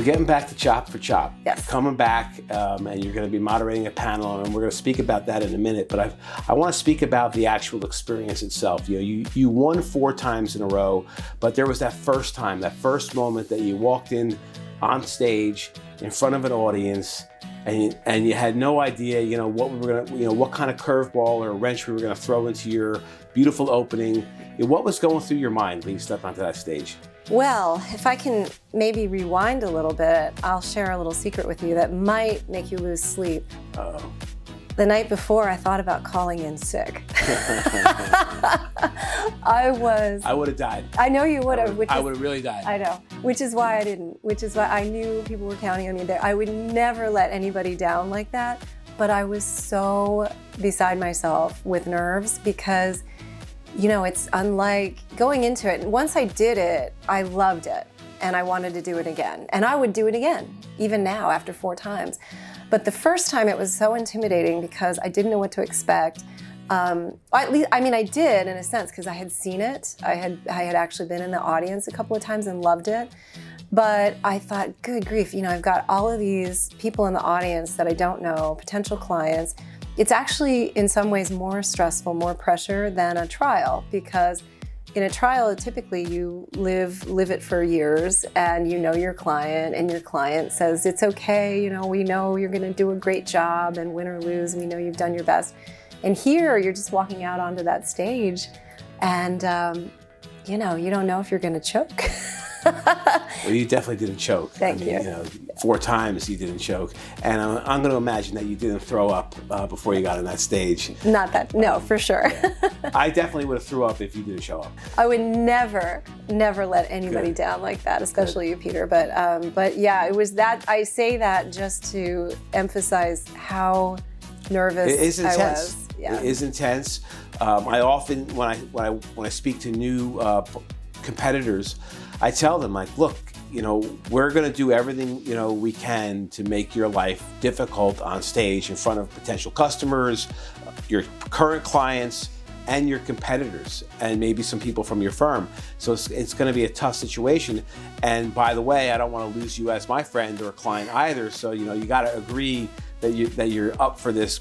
getting back to Chop for Chop. Yes. Coming back, and you're going to be moderating a panel, and we're going to speak about that in a minute. But I want to speak about the actual experience itself. You won 4 times in a row, but there was that first time, that first moment that you walked in on stage in front of an audience, and you had no idea, what we were going to, what kind of curveball or wrench we were going to throw into your beautiful opening. What was going through your mind when you stepped onto that stage? Well, if I can maybe rewind a little bit, I'll share a little secret with you that might make you lose sleep. Uh-oh. The night before, I thought about calling in sick. I would have died. I know you would have. I would have really died. I know, which is why I didn't, which is why I knew people were counting on me there. I would never let anybody down like that, but I was so beside myself with nerves because it's unlike going into it. Once I did it, I loved it and I wanted to do it again. And I would do it again, even now after 4 times. But the first time it was so intimidating because I didn't know what to expect. I did in a sense because I had seen it. I had actually been in the audience a couple of times and loved it. But I thought, good grief, I've got all of these people in the audience that I don't know, potential clients. It's actually in some ways more stressful, more pressure than a trial because in a trial, typically you live it for years and you know your client and your client says, it's okay, we know you're gonna do a great job and win or lose, we know you've done your best. And here you're just walking out onto that stage and you don't know if you're gonna choke. Well, you definitely didn't choke. Thank you. 4 times you didn't choke. And I'm going to imagine that you didn't throw up before you got on that stage. Not that, no, for sure. Yeah. I definitely would have threw up if you didn't show up. I would never let anybody down like that, especially you, Peter. But yeah, it was that. I say that just to emphasize how nervous it is intense. I was. Yeah. It is intense. I often, when I speak to new competitors, I tell them, look, we're going to do everything, we can to make your life difficult on stage in front of potential customers, your current clients, and your competitors, and maybe some people from your firm. So it's going to be a tough situation. And by the way, I don't want to lose you as my friend or a client either. So, you got to agree that you're up for this.